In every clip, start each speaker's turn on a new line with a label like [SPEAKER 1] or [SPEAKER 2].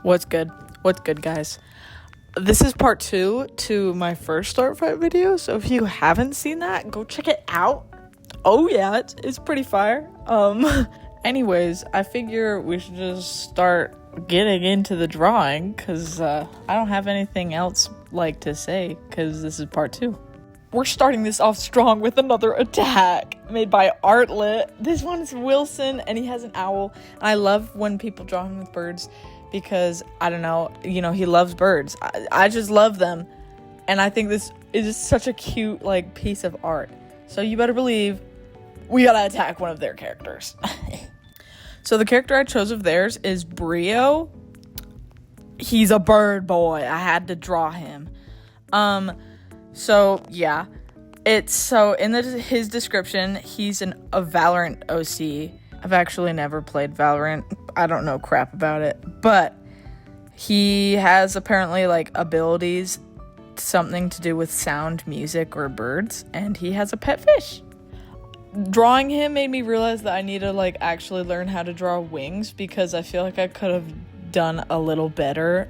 [SPEAKER 1] What's good? What's good, guys? This is part 2 to my first ARTFIGHT video, so if you haven't seen that, go check it out. Oh yeah, it's pretty fire. Anyways, I figure we should just start getting into the drawing, because I don't have anything else to say, because this is part 2. We're starting this off strong with another attack made by Artlit. This one's Wilson, and he has an owl. And I love when people draw him with birds because, I don't know, he loves birds. I just love them. And I think this is such a cute, piece of art. So you better believe we gotta attack one of their characters. So the character I chose of theirs is Brio. He's a bird boy. I had to draw him. So, yeah, in his description, he's a Valorant OC. I've actually never played Valorant. I don't know crap about it, but he has apparently, abilities, something to do with sound, music, or birds, and he has a pet fish. Drawing him made me realize that I need to, actually learn how to draw wings, because I feel like I could have done a lot better,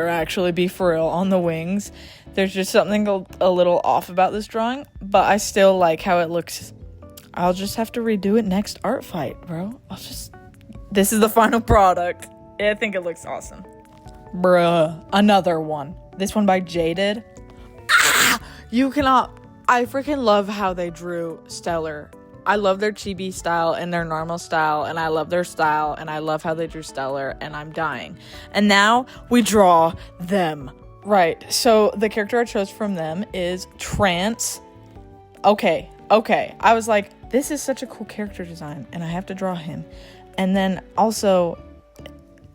[SPEAKER 1] actually, be for real, on the wings. There's just something a little off about this drawing, but I still like how it looks. I'll just have to redo it next ARTFIGHT, bro. This is the final product. I think it looks awesome. Bruh. Another one. This one by Jaded. You cannot. I freaking love how they drew Stellar. I love their chibi style and their normal style, and I love their style, and I love how they drew Stellar, and I'm dying. And now we draw them. Right, so the character I chose from them is Trance. Okay. I was like, this is such a cool character design, and I have to draw him. And then also,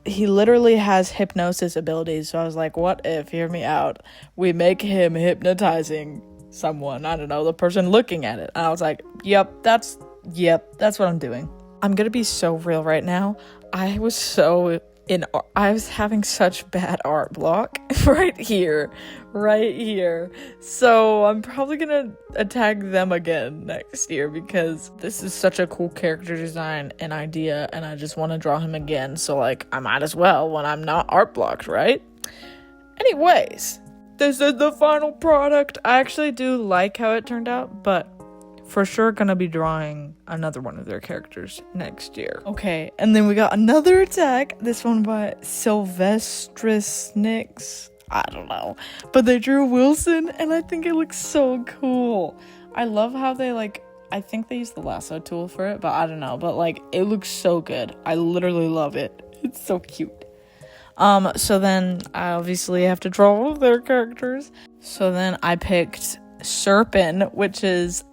[SPEAKER 1] he literally has hypnosis abilities, so I was like, what if, hear me out, we make him hypnotizing someone, I don't know, the person looking at it. And I was like, yep, that's what I'm doing. I'm gonna be so real right now. I was having such bad art block right here. So I'm probably gonna attack them again next year, because this is such a cool character design and idea, and I just want to draw him again. So I might as well when I'm not art blocked, right? Anyways, this is the final product. I actually do like how it turned out, but for sure gonna be drawing another one of their characters next year. Okay, and then we got another attack. This one by Sylvestris Nix. I don't know. But they drew Wilson, and I think it looks so cool. I love how they, I think they used the lasso tool for it, but I don't know. But, it looks so good. I literally love it. It's so cute. So then I obviously have to draw one of their characters. So then I picked Serpent, which is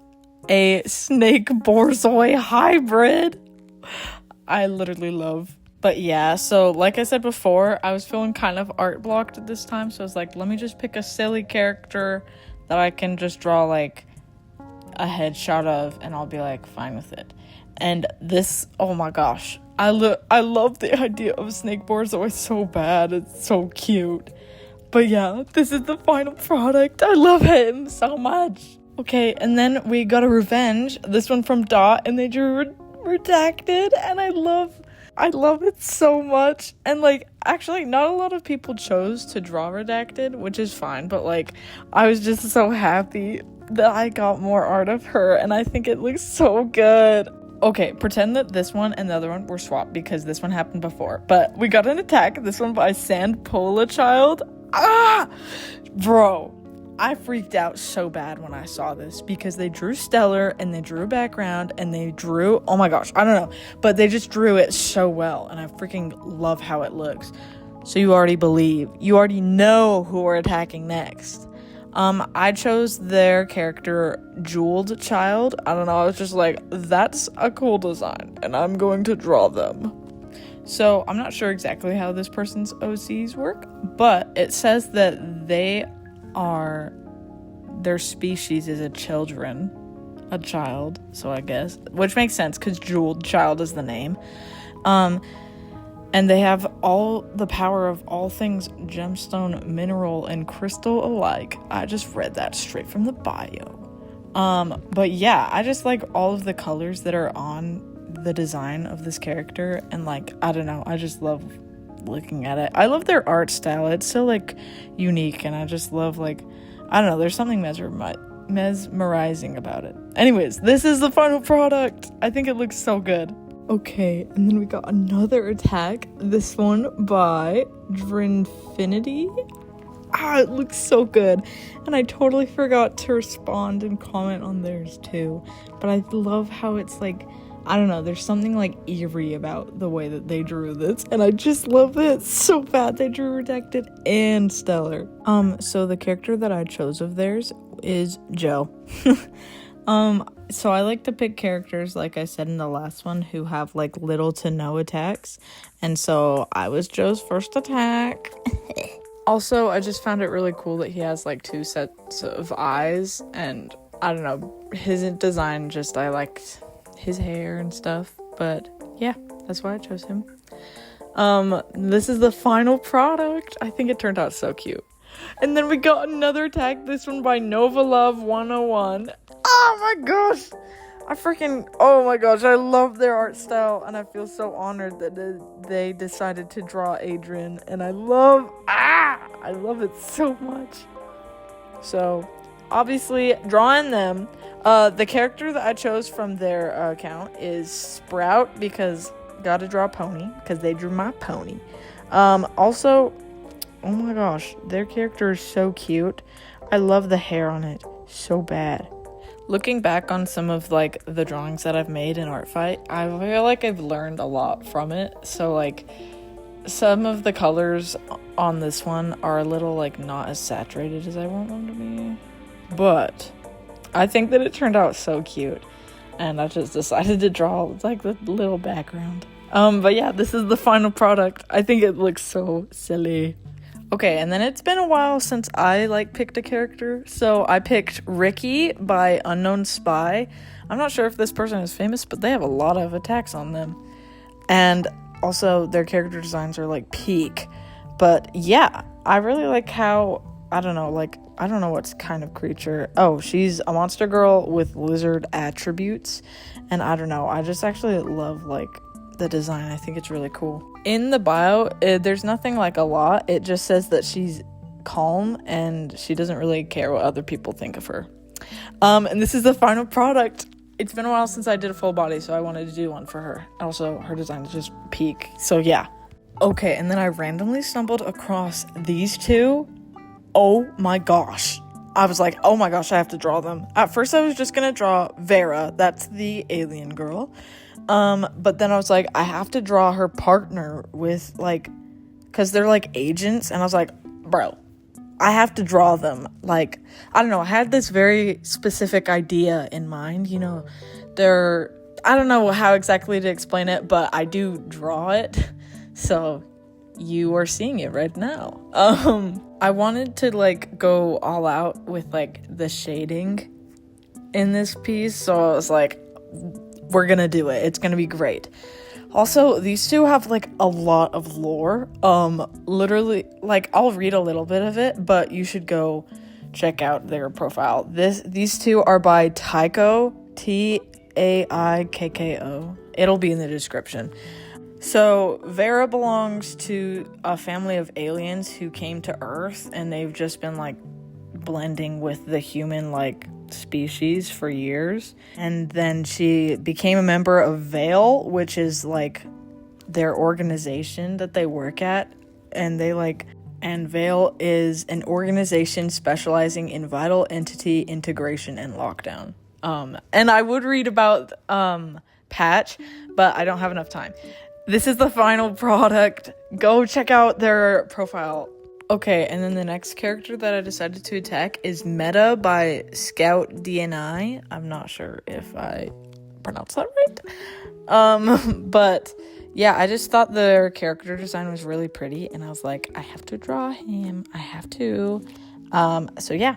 [SPEAKER 1] a snake borzoi hybrid. I literally love. But yeah, so like I said before, I was feeling kind of art blocked at this time, so I was like, let me just pick a silly character that I can just draw a headshot of, and I'll be fine with it. And this, oh my gosh, I love the idea of snake borzoi so bad. It's so cute. But yeah, this is the final product. I love him so much. Okay, and then we got a revenge. This one from Dot, and they drew Redacted, and I love it so much. And actually, not a lot of people chose to draw Redacted, which is fine, but I was just so happy that I got more art of her, and I think it looks so good. Okay, pretend that this one and the other one were swapped, because this one happened before. But we got an attack, this one by Sandpola Child. Bro, I freaked out so bad when I saw this, because they drew Stellar, and they drew background, and they drew, oh my gosh, I don't know, but they just drew it so well, and I freaking love how it looks. So you already know who we're attacking next. I chose their character Jeweled Child. I don't know, I was just like, that's a cool design, and I'm going to draw them. So I'm not sure exactly how this person's OCs work, but it says that their species is a child, so I guess, which makes sense, because Jeweled Child is the name. And they have all the power of all things gemstone, mineral, and crystal alike. I just read that straight from the bio. But yeah, I just like all of the colors that are on the design of this character, and I don't know, I just love looking at it. I love their art style. It's so, like, unique, and I just love, like, I don't know, there's something mesmerizing about it. Anyways, this is the final product. I think it looks so good. Okay, and then we got another attack. This one by Drinfinity. It looks so good. And I totally forgot to respond and comment on theirs too. But I love how it's like, I don't know, there's something like eerie about the way that they drew this. And I just love it so bad. They drew Redacted and Stellar. So the character that I chose of theirs is Joe. So I like to pick characters, like I said in the last one, who have like little to no attacks. And so I was Joe's first attack. Also, I just found it really cool that he has like 2 sets of eyes, and I don't know, his design, just I liked his hair and stuff. But yeah, that's why I chose him. This is the final product. I think it turned out so cute. And then we got another attack, this one by Nova Love 101. Oh my gosh! Oh my gosh, I love their art style, and I feel so honored that they decided to draw Adrian, and I love it so much. So, obviously, drawing them, the character that I chose from their account is Sprout, because gotta draw a pony, because they drew my pony. Also, oh my gosh, their character is so cute. I love the hair on it so bad. Looking back on some of, like, the drawings that I've made in ARTFIGHT, I feel like I've learned a lot from it. So, like, some of the colors on this one are a little, like, not as saturated as I want them to be. But I think that it turned out so cute. And I just decided to draw, like, the little background. But yeah, this is the final product. I think it looks so silly. Okay, and then it's been a while since I, like, picked a character. So I picked Ricky by Unknown Spy. I'm not sure if this person is famous, but they have a lot of attacks on them. And also, their character designs are, like, peak. But yeah, I really like how, I don't know what kind of creature. Oh, she's a monster girl with lizard attributes. And I don't know, I just actually love, like, the design. I think it's really cool. In the bio, there's nothing like a lot. It just says that she's calm and she doesn't really care what other people think of her. And this is the final product. It's been a while since I did a full body, so I wanted to do one for her. Also, her design is just peak. So yeah. Okay, and then I randomly stumbled across these two. Oh my gosh. I was like, oh my gosh, I have to draw them. At first, I was just gonna draw Vera. That's the alien girl. But then I was like, I have to draw her partner with, like, because they're, like, agents, and I was like, bro, I have to draw them. Like, I don't know, I had this very specific idea in mind, you know, I don't know how exactly to explain it, but I do draw it, so you are seeing it right now. I wanted to, like, go all out with, like, the shading in this piece, so I was like, we're gonna do it. It's gonna be great. Also, these two have, like, a lot of lore. Literally, like, I'll read a little bit of it, but you should go check out their profile. These two are by Taiko, Taikko. It'll be in the description. So, Vera belongs to a family of aliens who came to Earth, and they've just been, like, blending with the human, like, species for years. And then she became a member of Veil, which is, like, their organization that they work at. And Veil is an organization specializing in vital entity integration and lockdown. And I would read about Patch, but I don't have enough time. This is the final product. Go check out their profile. Okay, and then the next character that I decided to attack is Meta by Scout DNI. I'm not sure if I pronounced that right. But yeah, I just thought their character design was really pretty, and I was like, I have to draw him. I have to. So yeah.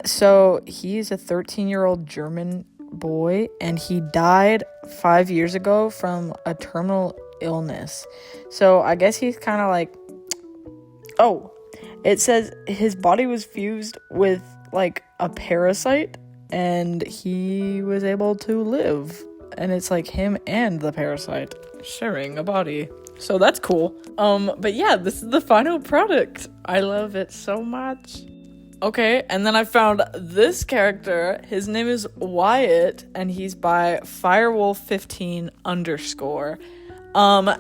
[SPEAKER 1] So he's a 13-year-old German boy, and he died 5 years ago from a terminal illness. So I guess he's kind of like, oh, it says his body was fused with, like, a parasite, and he was able to live. and it's like him and the parasite sharing a body. So that's cool. But yeah, this is the final product. I love it so much. Okay, and then I found this character. His name is Wyatt, and he's by Firewolf15 _.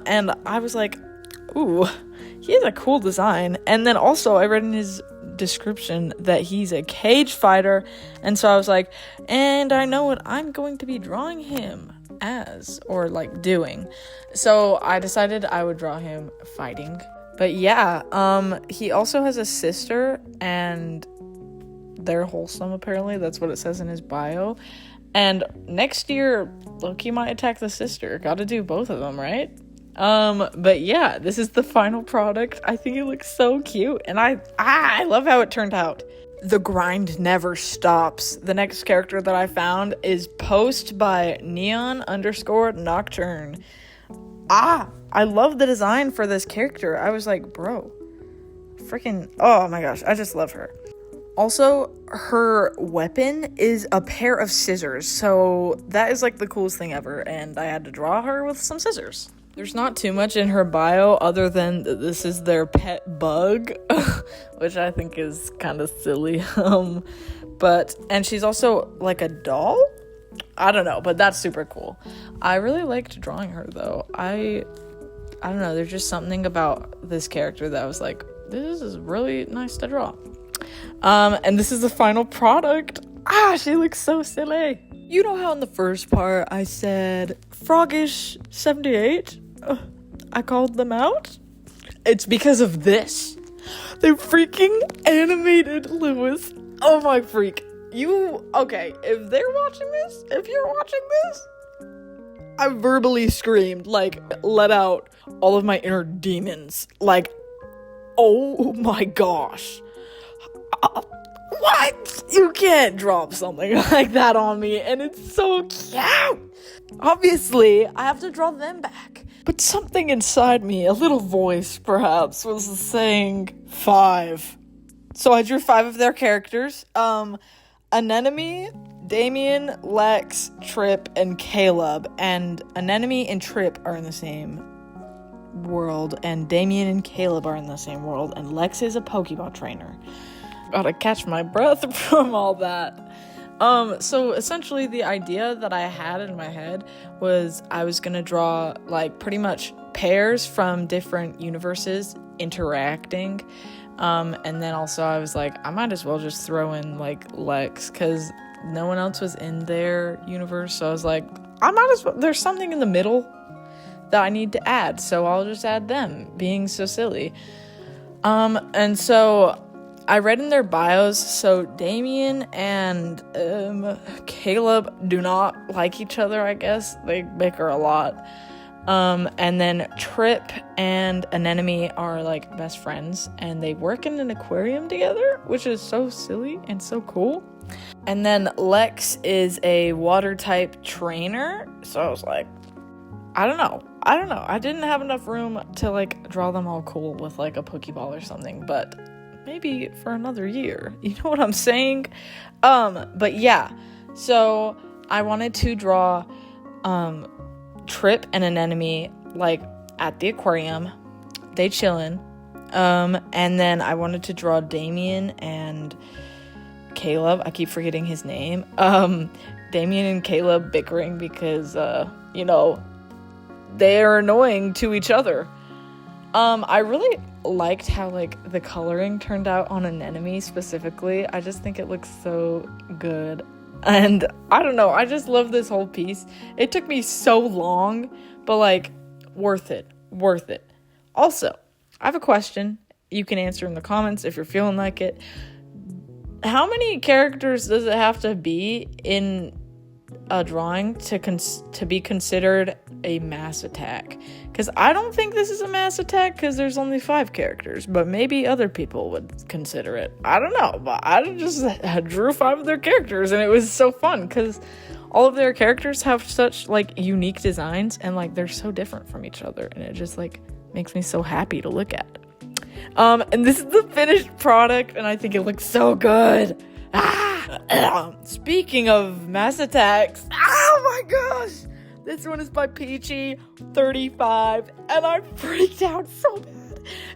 [SPEAKER 1] And I was like, ooh, he has a cool design. And then also I read in his description that he's a cage fighter, and so I was like, and I know what I'm going to be drawing him as, or like doing. So I decided I would draw him fighting. But yeah, he also has a sister, and they're wholesome, apparently. That's what it says in his bio. And next year, Loki might attack the sister. Gotta do both of them, right? But yeah, this is the final product. I think it looks so cute, and I love how it turned out. The grind never stops. The next character that I found is Post by Neon _Nocturne. I love the design for this character. I was like, bro, freaking, oh my gosh, I just love her. Also, her weapon is a pair of scissors, so that is like the coolest thing ever, and I had to draw her with some scissors. There's not too much in her bio other than this is their pet bug, which I think is kind of silly. And she's also like a doll? I don't know, but that's super cool. I really liked drawing her though. I don't know, there's just something about this character that I was like, this is really nice to draw. And this is the final product. She looks so silly. You know how in the first part I said Froggish78? I called them out? It's because of this. They freaking animated Lewis. Oh my freak. Okay, if they're watching this, if you're watching this, I verbally screamed, like, let out all of my inner demons. Like, oh my gosh. What? You can't drop something like that on me, and it's so cute. Obviously, I have to draw them back. But something inside me, a little voice perhaps, was saying 5. So I drew 5 of their characters. Anemone, Damien, Lex, Trip, and Caleb. And Anemone and Trip are in the same world, and Damien and Caleb are in the same world, and Lex is a Pokeball trainer. Gotta catch my breath from all that. So essentially the idea that I had in my head was I was gonna draw like pretty much pairs from different universes interacting. And then also I was like, I might as well just throw in like Lex, because no one else was in their universe. So I was like, I might as well, there's something in the middle that I need to add, so I'll just add them, being so silly. And so I read in their bios, so Damien and Caleb do not like each other, I guess. They bicker a lot. And then Trip and Anemone are like best friends, and they work in an aquarium together, which is so silly and so cool. And then Lex is a water type trainer, so I was like, I don't know. I didn't have enough room to like draw them all cool with like a Pokeball or something, but maybe for another year. You know what I'm saying? But yeah. So I wanted to draw Trip and Anemone like at the aquarium. They chillin'. And then I wanted to draw Damien and Caleb. I keep forgetting his name. Damien and Caleb bickering because they're annoying to each other. I really liked how like the coloring turned out on Anemone specifically. I just think it looks so good, and I don't know, I just love this whole piece. It took me so long, but like worth it. Also, I have a question you can answer in the comments if you're feeling like it. How many characters does it have to be in a drawing to be considered a mass attack? Because I don't think this is a mass attack because there's only 5 characters, but maybe other people would consider it. I don't know, but I just drew 5 of their characters, and it was so fun because all of their characters have such like unique designs, and like they're so different from each other, and it just like makes me so happy to look at. And this is the finished product, and I think it looks so good. Speaking of mass attacks, oh my gosh, This one is by Peachy35, and I freaked out so bad.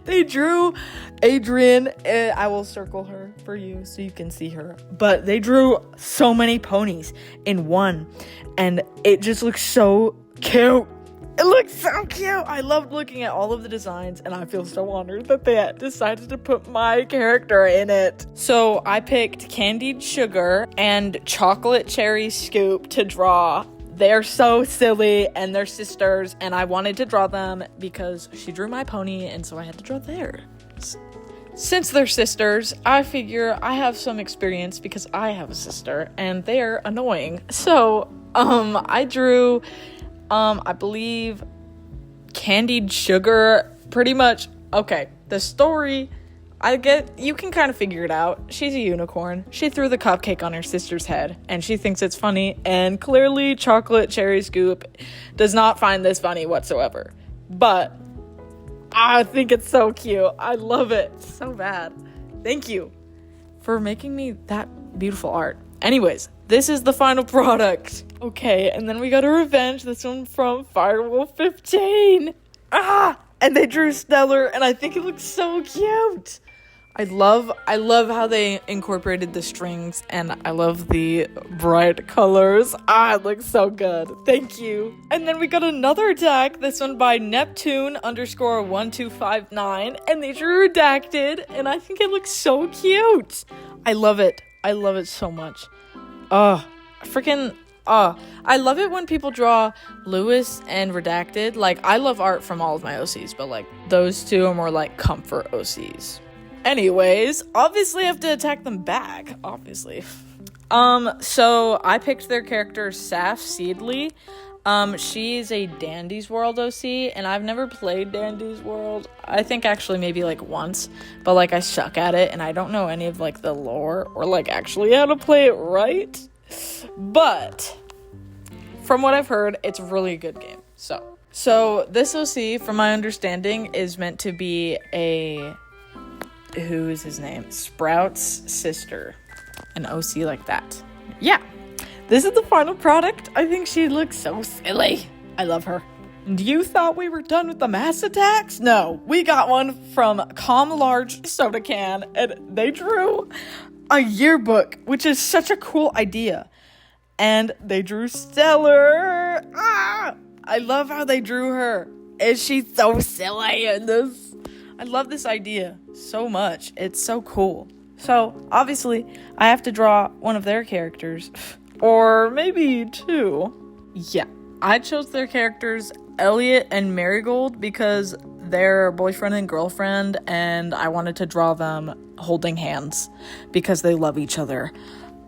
[SPEAKER 1] They drew Adrian, and I will circle her for you so you can see her, but they drew so many ponies in one, and it just looks so cute. It looks so cute. I loved looking at all of the designs, and I feel so honored that they decided to put my character in it. So I picked Candied Sugar and Chocolate Cherry Scoop to draw. They're so silly, and they're sisters, and I wanted to draw them because she drew my pony, and so I had to draw theirs. Since they're sisters, I figure I have some experience because I have a sister, and they're annoying. So, I drew, I believe, Candied Sugar, pretty much. Okay, the story, you can kind of figure it out. She's a unicorn. She threw the cupcake on her sister's head, and she thinks it's funny, and clearly Chocolate Cherry Scoop does not find this funny whatsoever. But I think it's so cute. I love it so bad. Thank you for making me that beautiful art. Anyways, this is the final product. Okay, and then we got a revenge. This one from Firewolf15. And they drew Stellar, and I think it looks so cute. I love how they incorporated the strings, and I love the bright colors. It looks so good. Thank you. And then we got another attack, this one by Neptune_1259, and they drew Redacted, and I think it looks so cute. I love it. I love it so much. I love it when people draw Lewis and Redacted. Like, I love art from all of my OCs, but like those two are more like comfort OCs. Anyways, obviously I have to attack them back, obviously. So I picked their character Saf Seedley. She's a Dandy's World OC, and I've never played Dandy's World. I think actually maybe like once, but like I suck at it, and I don't know any of like the lore or like actually how to play it right. But from what I've heard, it's a really good game. So this OC, from my understanding, is meant to be who is his name? Sprout's sister. An OC like that. Yeah. This is the final product. I think she looks so silly. I love her. And you thought we were done with the mass attacks? No. We got one from Calm Large Soda Can, and they drew a yearbook, which is such a cool idea. And they drew Stellar. I love how they drew her. Is she so silly in this? I love this idea so much. It's so cool. So, obviously, I have to draw one of their characters. Or maybe two. Yeah. I chose their characters, Elliot and Marigold, because they're boyfriend and girlfriend, and I wanted to draw them holding hands because they love each other.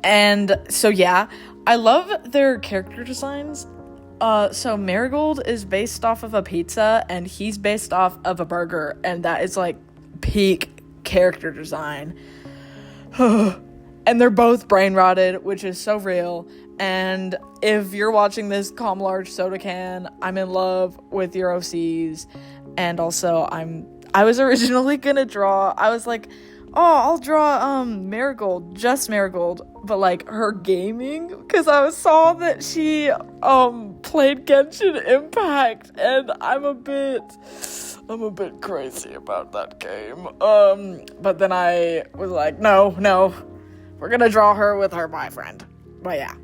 [SPEAKER 1] And so, yeah, I love their character designs. So Marigold is based off of a pizza, and he's based off of a burger, and that is like peak character design. And they're both brain rotted, which is so real. And if you're watching this, Calm Large Soda Can, I'm in love with your OCs. And also I was originally gonna draw, I was like, I'll draw Marigold, just Marigold, but like her gaming, because I saw that she played Genshin Impact, and I'm a bit crazy about that game. But then I was like, no, we're gonna draw her with her boyfriend. But yeah.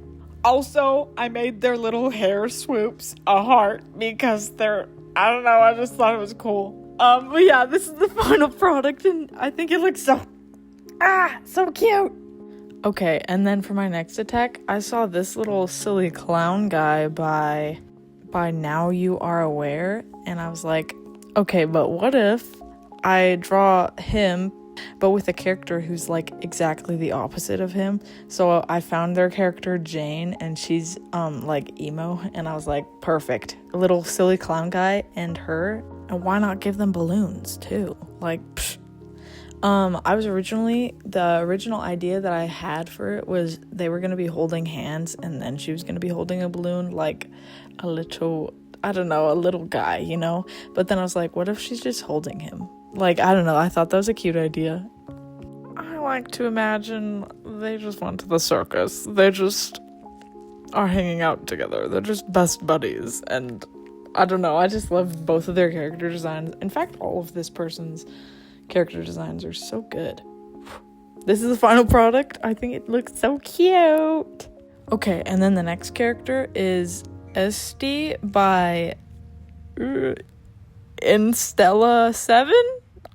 [SPEAKER 1] Also, I made their little hair swoops a heart because I don't know, I just thought it was cool. But yeah, this is the final product, and I think it looks so cute. Okay, and then for my next attack, I saw this little silly clown guy by Now You Are Aware, and I was like, okay, but what if I draw him, but with a character who's like exactly the opposite of him? So I found their character Jane, and she's like emo, and I was like, perfect, a little silly clown guy and her. And why not give them balloons too? Like, the original idea that I had for it was they were going to be holding hands, and then she was going to be holding a balloon, like a little guy, you know? But then I was like, what if she's just holding him? Like, I don't know, I thought that was a cute idea. I like to imagine they just went to the circus. are hanging out together. They're just best buddies, and I don't know, I just love both of their character designs. In fact, all of this person's character designs are so good. This is the final product. I think it looks so cute. Okay, and then the next character is Esti by Instella 7?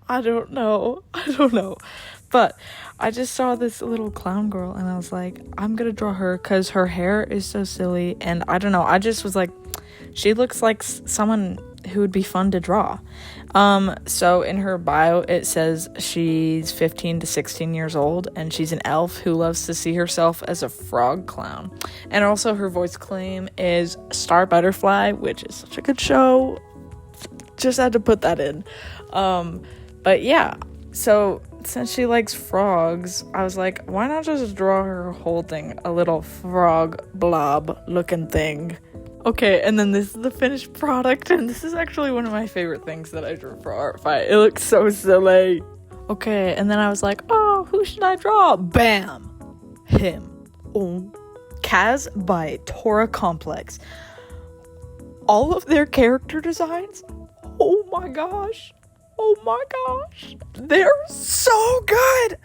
[SPEAKER 1] I don't know. But I just saw this little clown girl and I was like, I'm gonna draw her because her hair is so silly, and I don't know, I just was like, she looks like someone who would be fun to draw. So in her bio it says she's 15 to 16 years old and she's an elf who loves to see herself as a frog clown. And also her voice claim is Star Butterfly, which is such a good show. Just had to put that in. But yeah, so since she likes frogs, I was like, why not just draw her holding a little frog blob looking thing? Okay, and then this is the finished product, and this is actually one of my favorite things that I drew for ARTFIGHT. It looks so silly. Okay, and then I was like, oh, who should I draw? Bam! Him. Oh. Kaz by Tora Complex. All of their character designs, oh my gosh, they're so good.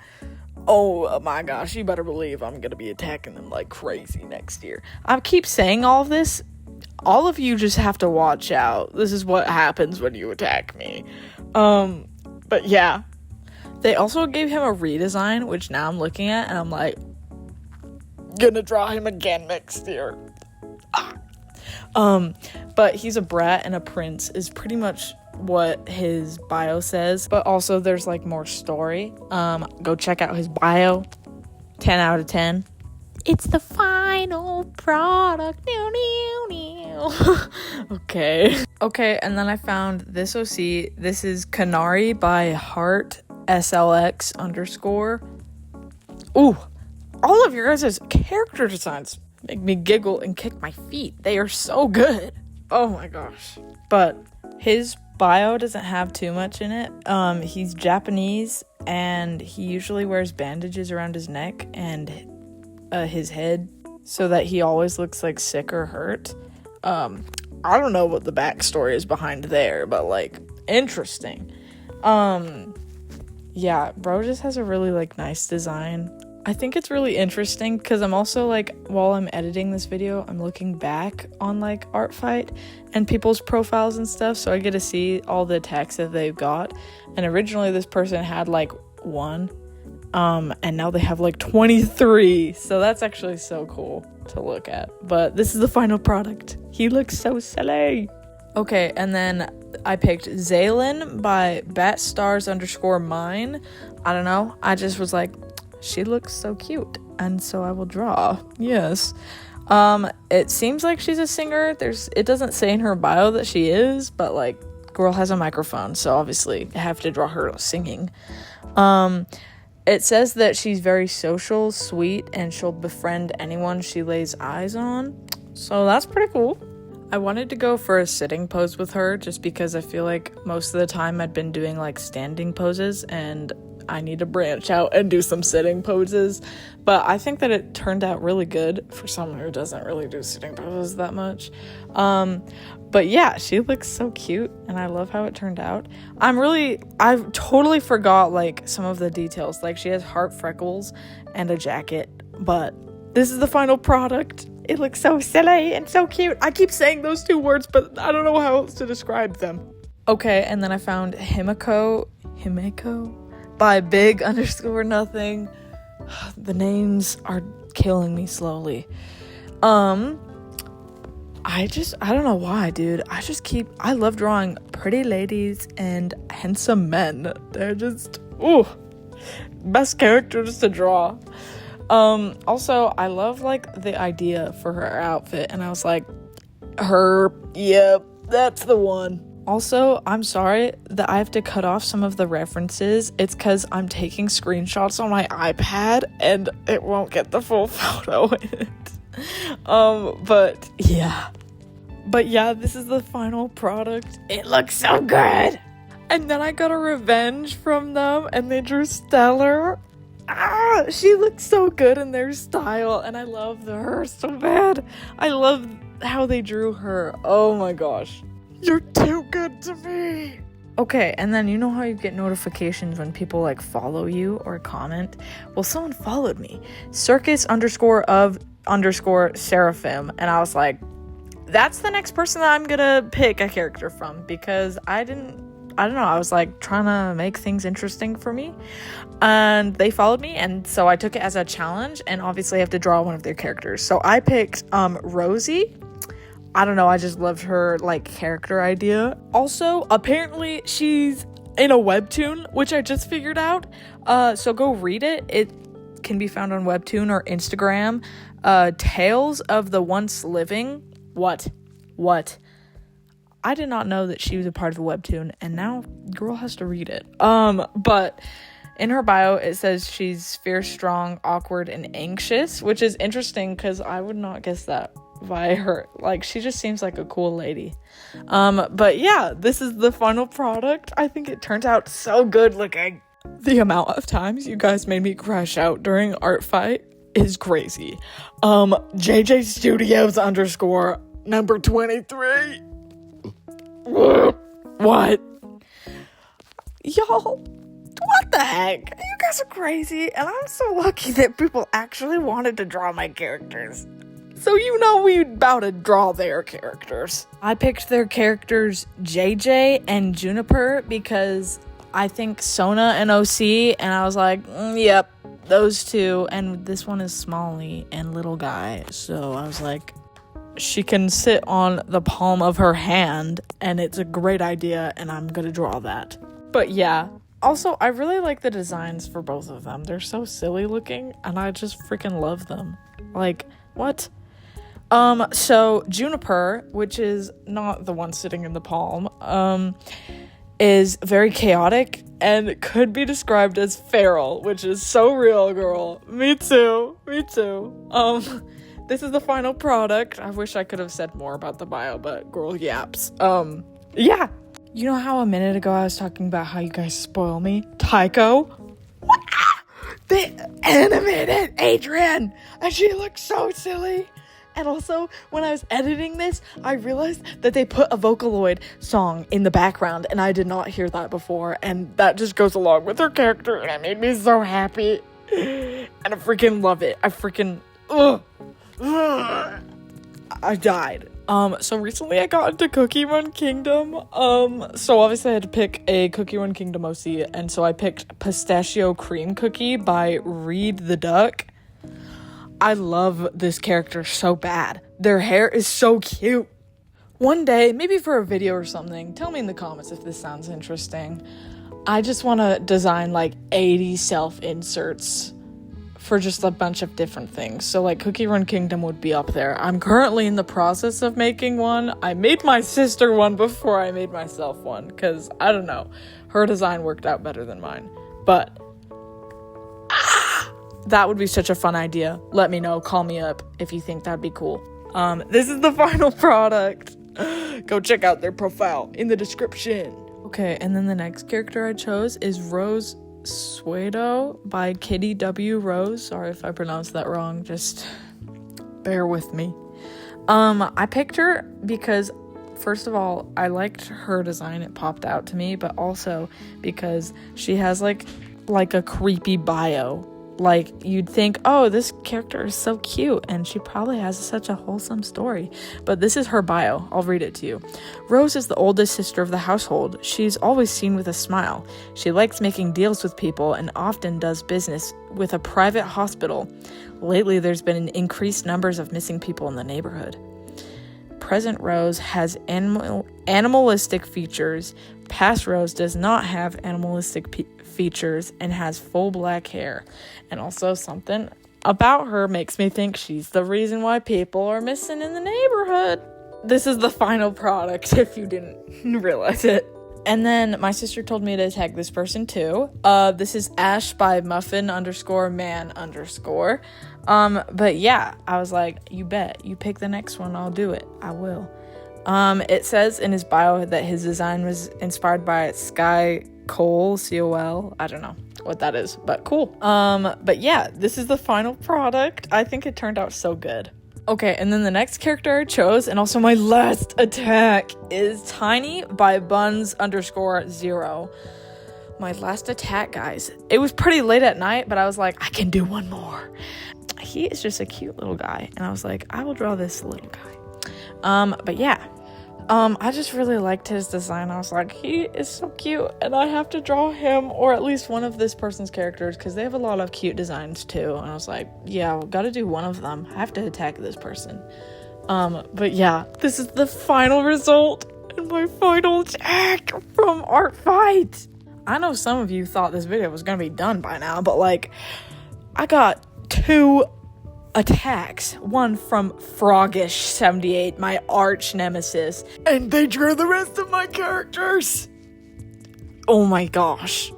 [SPEAKER 1] Oh my gosh, you better believe I'm gonna be attacking them like crazy next year. I keep saying all of this. All of you just have to watch out. This is what happens when you attack me. But yeah. They also gave him a redesign, which now I'm looking at, and I'm like, gonna draw him again next year. But he's a brat and a prince is pretty much what his bio says. But also there's like more story. Go check out his bio. 10 out of 10. It's the final product. Okay, and then I found this OC. This is Canary by Heart SLX _ Ooh, all of your guys' character designs make me giggle and kick my feet. They are so good. Oh my gosh. But his bio doesn't have too much in it. He's Japanese and he usually wears bandages around his neck and his head so that he always looks like sick or hurt. I don't know what the backstory is behind there, but like interesting. Yeah, bro just has a really like nice design. I think it's really interesting because I'm also like, while I'm editing this video, I'm looking back on like ARTFIGHT and people's profiles and stuff, so I get to see all the attacks that they've got. And originally this person had like 1, and now they have like 23, so that's actually so cool to look at. But this is the final product. He looks so silly. Okay, and then I picked Zaylin by Batstars _ mine. I don't know, I just was like, she looks so cute, and so I will draw. Yes. It seems like she's a singer. It doesn't say in her bio that she is, but like, girl has a microphone, so obviously I have to draw her singing. It says that she's very social, sweet, and she'll befriend anyone she lays eyes on. So that's pretty cool. I wanted to go for a sitting pose with her just because I feel like most of the time I'd been doing like standing poses and I need to branch out and do some sitting poses. But I think that it turned out really good for someone who doesn't really do sitting poses that much. But yeah, she looks so cute and I love how it turned out. I've totally forgot like some of the details. Like she has heart freckles and a jacket, but this is the final product. It looks so silly and so cute. I keep saying those 2 words, but I don't know how else to describe them. Okay, and then I found Himeko by Big _ nothing. The names are killing me slowly. I don't know why, dude. I love drawing pretty ladies and handsome men. They're just, best characters to draw. Also, I love, like, the idea for her outfit, and I was like, yep, that's the one. Also, I'm sorry that I have to cut off some of the references. It's because I'm taking screenshots on my iPad, and it won't get the full photo in it. But yeah, this is the final product. It looks so good! And then I got a revenge from them, and they drew Stellar. she looks so good in their style, and I love her so bad. I love how they drew her. Oh my gosh. You're too good to me. Okay, and then you know how you get notifications when people like follow you or comment? Well, someone followed me. Circus_of_seraphim. And I was like, that's the next person that I'm gonna pick a character from, because I don't know, I was like trying to make things interesting for me, and they followed me, and so I took it as a challenge, and obviously I have to draw one of their characters. So I picked Rosie. I don't know, I just loved her like character idea. Also, apparently she's in a webtoon, which I just figured out, so go read it. It can be found on Webtoon or Instagram. Tales of the Once Living. What? I did not know that she was a part of a webtoon, and now girl has to read it. But in her bio, it says she's fierce, strong, awkward, and anxious, which is interesting because I would not guess that by her. Like, she just seems like a cool lady. But yeah, this is the final product. I think it turned out so good looking. The amount of times you guys made me crash out during Art Fight is crazy. JJ Studios _ number 23. What? Y'all, what the heck? You guys are crazy, and I'm so lucky that people actually wanted to draw my characters. So you know we about to draw their characters. I picked their characters JJ and Juniper because I think Sona and OC, and I was like, yep, those two, and this one is Smalley and little guy, so I was like, she can sit on the palm of her hand, and it's a great idea, and I'm gonna draw that. But yeah, also, I really like the designs for both of them. They're so silly looking, and I just freaking love them. Like, what? So Juniper, which is not the one sitting in the palm, is very chaotic and could be described as feral, which is so real, girl. Me too. This is the final product. I wish I could have said more about the bio, but girl yaps. Yeah. You know how a minute ago I was talking about how you guys spoil me? Tycho? They animated Adrian, and she looks so silly. And also, when I was editing this, I realized that they put a Vocaloid song in the background, and I did not hear that before, and that just goes along with her character, and it made me so happy. And I freaking love it. I died. So recently I got into Cookie Run Kingdom. So obviously I had to pick a Cookie Run Kingdom OC, and so I picked Pistachio Cream Cookie by Reed the Duck. I love this character so bad. Their hair is so cute. One day, maybe for a video or something, tell me in the comments if this sounds interesting. I just want to design like 80 self-inserts for just a bunch of different things. So like Cookie Run Kingdom would be up there. I'm currently in the process of making one. I made my sister one before I made myself one, because I don't know, her design worked out better than mine. But that would be such a fun idea. Let me know, call me up if you think that'd be cool. This is the final product. Go check out their profile in the description. Okay, and then the next character I chose is Rose Suedo by Kitty W. Rose. Sorry if I pronounced that wrong, just bear with me. I picked her because, first of all, I liked her design, it popped out to me, but also because she has like a creepy bio. Like, you'd think, oh, this character is so cute, and she probably has such a wholesome story. But this is her bio. I'll read it to you. Rose is the oldest sister of the household. She's always seen with a smile. She likes making deals with people and often does business with a private hospital. Lately, there's been an increased numbers of missing people in the neighborhood. Present Rose has animalistic features. Past Rose does not have animalistic features and has full black hair. And also, something about her makes me think she's the reason why people are missing in the neighborhood. This is the final product, if you didn't realize it. And then my sister told me to tag this person too. This is Ash by Muffin_man_. But yeah, I was like, you bet. You pick the next one, I'll do it. I will. It says in his bio that his design was inspired by Sky Cole, C-O-L. I don't know. what that is, but cool. But yeah, this is the final product. I think it turned out so good. Okay, and then the next character I chose, and also my last attack, is Tiny by Buns_0. My last attack, guys. It was pretty late at night, but I was like, I can do one more. He is just a cute little guy, and I was like, I will draw this little guy. But yeah. I just really liked his design. I was like, he is so cute, and I have to draw him, or at least one of this person's characters, because they have a lot of cute designs too. And I was like, yeah, well, gotta do one of them. I have to attack this person. But yeah, this is the final result and my final attack from ARTFIGHT. I know some of you thought this video was gonna be done by now, but like, I got 2 attacks, one from Froggish78, my arch nemesis, and they drew the rest of my characters. Oh my gosh,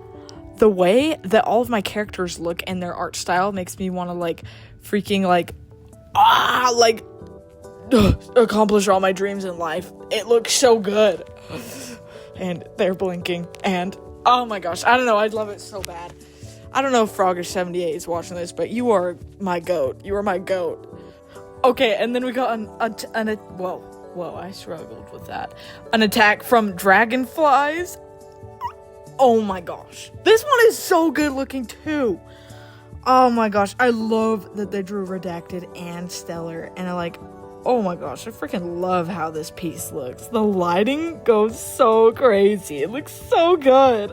[SPEAKER 1] the way that all of my characters look and their art style makes me want to like freaking accomplish all my dreams in life. It looks so good. And they're blinking, and oh my gosh, I don't know, I love it so bad. I don't know if Froggish78 is watching this, but you are my goat. You are my goat. Okay, and then we got whoa, I struggled with that. An attack from Dragonflies. Oh my gosh. This one is so good looking too. Oh my gosh, I love that they drew Redacted and Stellar, and oh my gosh, I freaking love how this piece looks. The lighting goes so crazy. It looks so good.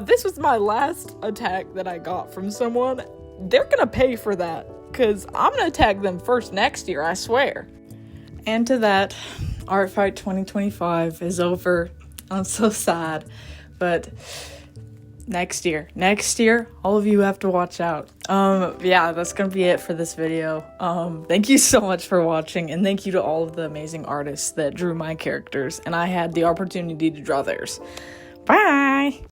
[SPEAKER 1] This was my last attack that I got from someone. They're gonna pay for that, because I'm gonna attack them first next year, I swear. And to that, ARTFIGHT 2025 is over. I'm so sad, but next year, all of you have to watch out. Yeah, that's gonna be it for this video. Thank you so much for watching, and thank you to all of the amazing artists that drew my characters, and I had the opportunity to draw theirs. Bye!